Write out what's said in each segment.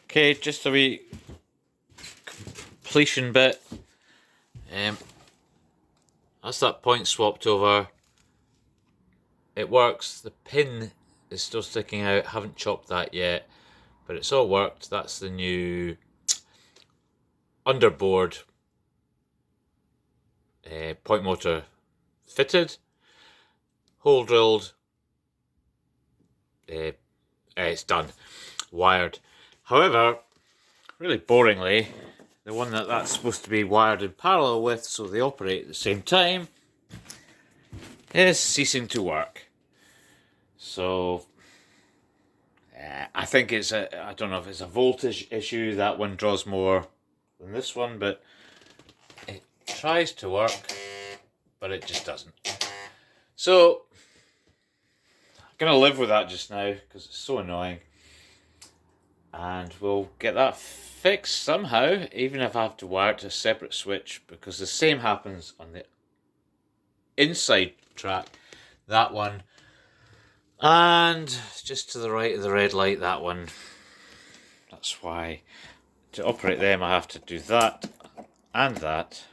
Okay, just a wee completion bit. That's that point swapped over. It works. The pin is still sticking out. Haven't chopped that yet, but it's all worked. That's the new underboard point motor fitted, hole drilled. It's done, wired. However, really boringly, the one that's supposed to be wired in parallel with, so they operate at the same time, is ceasing to work. So I think it's I don't know if it's a voltage issue. That one draws more than this one, but it tries to work, but it just doesn't. So I'm gonna live with that just now because it's so annoying, and we'll get that fixed somehow, even if I have to wire it to a separate switch, because the same happens on the inside track, that one, and just to the right of the red light, that one. That's why to operate them I have to do that and that.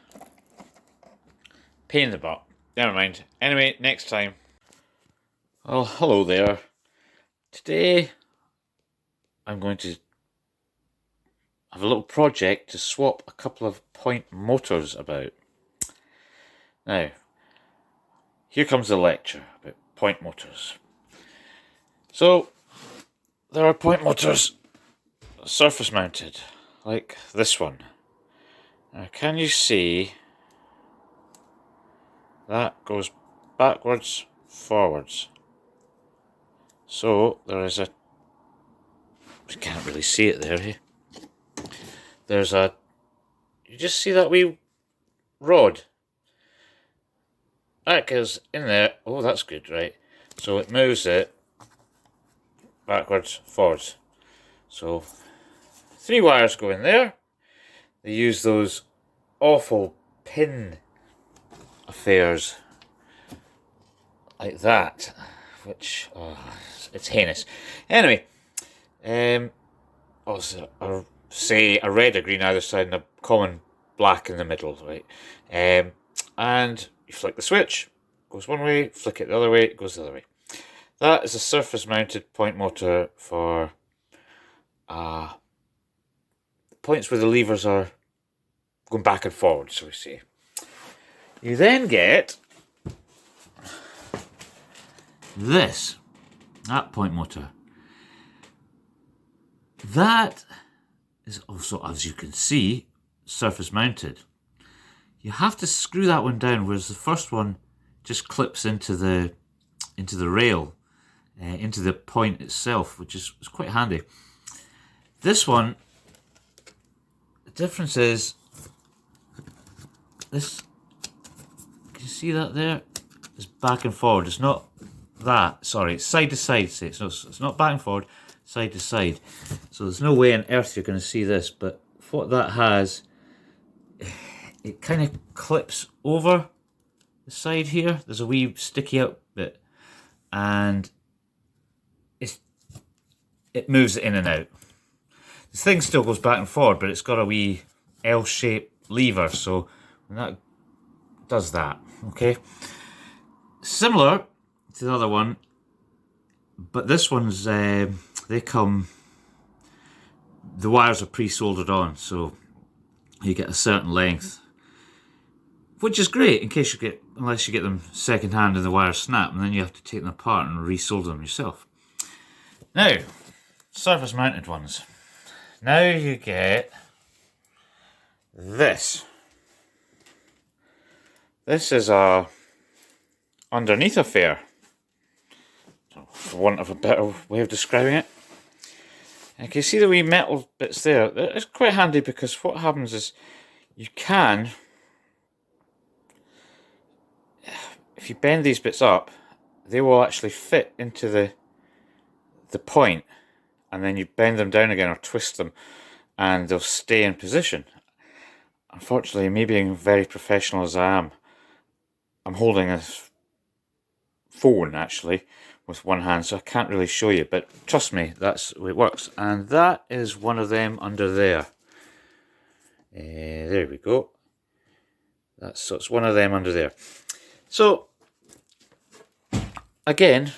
Pain in the butt. Never mind. Anyway, next time. Well, hello there. Today I'm going to have a little project to swap a couple of point motors about. Now, here comes the lecture about point motors. So, there are point motors surface mounted, like this one. Now, can you see that goes backwards, forwards? So, there is a, you can't really see it there, there's a, you just see that wee rod? That goes in there. Oh, that's good, right? So it moves it backwards, forwards. So 3 wires go in there. They use those awful pin affairs like that, which it's heinous. Anyway, also say a red, a green either side, and a common black in the middle, right? And you flick the switch, goes one way, flick it the other way, it goes the other way. That is a surface mounted point motor for points where the levers are going back and forward, so we say. You then get this, that point motor. That is also, as you can see, surface mounted. You have to screw that one down, whereas the first one just clips into the rail, into the point itself, which is quite handy. This one, the difference is this. Can you see that there? It's back and forward. It's not that. Sorry, it's side to side. Say it's not back and forward, side to side. So there's no way on earth you're going to see this. But what that has, it kind of clips over the side here. There's a wee sticky out bit, and it moves it in and out. This thing still goes back and forward, but it's got a wee L-shaped lever, so that does that. Okay, similar to the other one, but this one's the wires are pre-soldered on, so you get a certain length, which is great in case unless you get them second hand and the wires snap, and then you have to take them apart and resolder them yourself. Now, surface mounted ones. Now you get this. This is a underneath affair, for want of a better way of describing it. And can you see the wee metal bits there? It's quite handy because what happens is you can, if you bend these bits up, they will actually fit into the point, and then you bend them down again or twist them and they'll stay in position. Unfortunately, me being very professional as I am, I'm holding a phone actually with one hand, so I can't really show you, but trust me, that's the way it works. And that is one of them under there. There we go. So it's one of them under there. So again,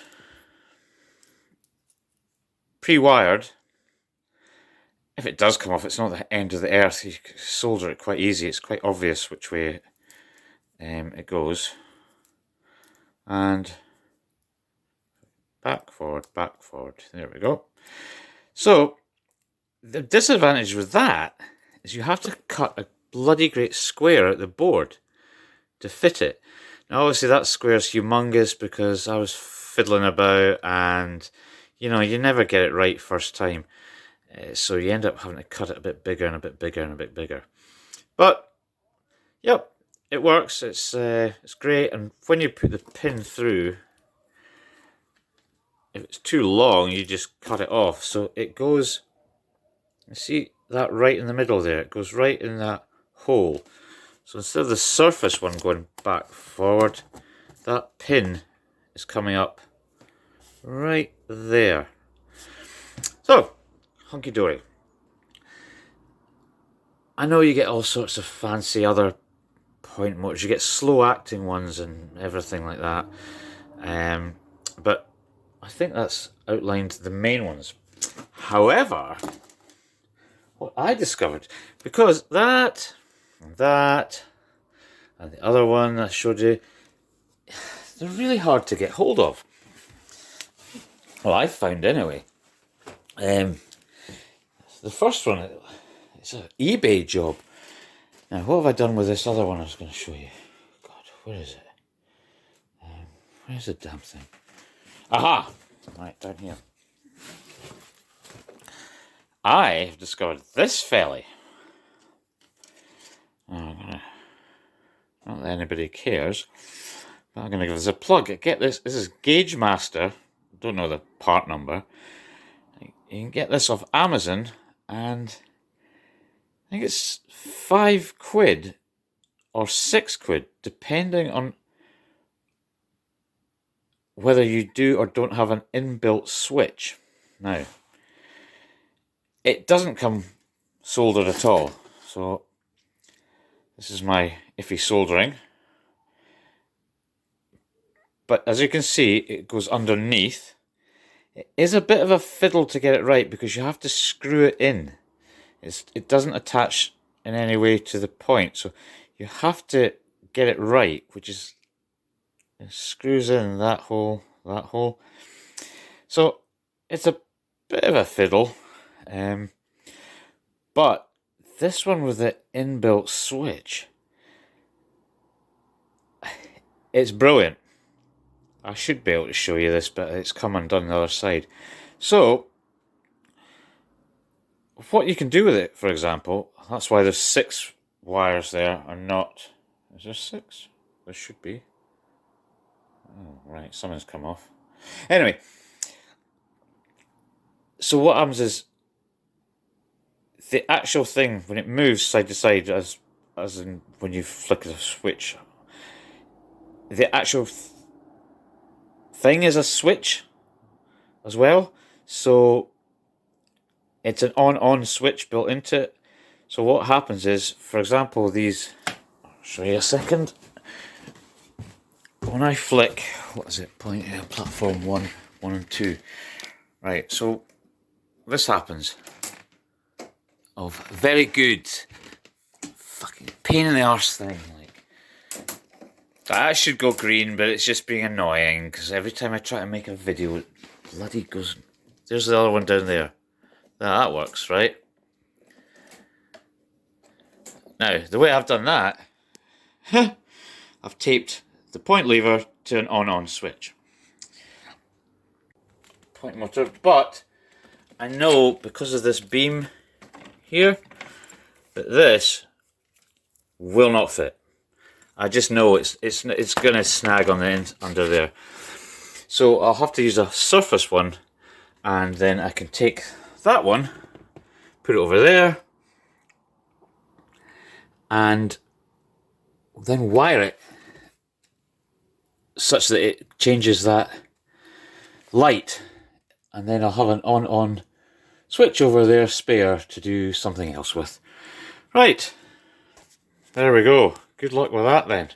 pre-wired. If it does come off, it's not the end of the earth. You can solder it quite easy. It's quite obvious which way it goes. And back, forward, back, forward. There we go. So the disadvantage with that is you have to cut a bloody great square at the board to fit it. Now obviously that square's humongous because I was fiddling about and you know, you never get it right first time. So you end up having to cut it a bit bigger and a bit bigger and a bit bigger. But yep, it works. It's great. And when you put the pin through, if it's too long, you just cut it off. So it goes, you see that right in the middle there? It goes right in that hole. So instead of the surface one going back forward, that pin is coming up right there. So, hunky dory. I know you get all sorts of fancy other point motors. You get slow acting ones and everything like that. But I think that's outlined the main ones. However, what I discovered, because that, and the other one I showed you, they're really hard to get hold of. Well, I found anyway. The first one, it's an eBay job. Now, what have I done with this other one I was going to show you? God, where is it? Where's the damn thing? Aha! Right, down here. I have discovered this felly. Not that anybody cares, but I'm going to give this a plug. Get this. This is Gauge Master. Don't know the part number. You can get this off Amazon, and I think it's £5 or £6, depending on whether you do or don't have an inbuilt switch. Now, it doesn't come soldered at all, so this is my iffy soldering. But as you can see, it goes underneath. It is a bit of a fiddle to get it right because you have to screw it in. It doesn't attach in any way to the point, so you have to get it right, which is it screws in that hole, that hole. So it's a bit of a fiddle, but this one with the inbuilt switch, it's brilliant. I should be able to show you this, but it's come undone on the other side. So what you can do with it, for example, that's why there's 6 wires there and not... Is there 6? There should be. Oh, right, something's come off. Anyway, so what happens is the actual thing, when it moves side to side, as in when you flick the switch, the actual thing is a switch as well. So it's an on switch built into it. So what happens is, for example, these, I'll show you a second. When I flick, what is it, platform 1 and 2. Right, so this happens. Oh, very good. Fucking pain in the arse thing. Like, that should go green, but it's just being annoying because every time I try to make a video, it bloody goes. There's the other one down there. Now that works, right? Now, the way I've done that, I've taped the point lever to an on switch. Point motor, but I know because of this beam here that this will not fit. I just know it's going to snag on the end under there. So I'll have to use a surface one, and then I can take that one, put it over there, and then wire it such that it changes that light, and then I'll have an on switch over there spare to do something else with. Right, there we go. Good luck with that then.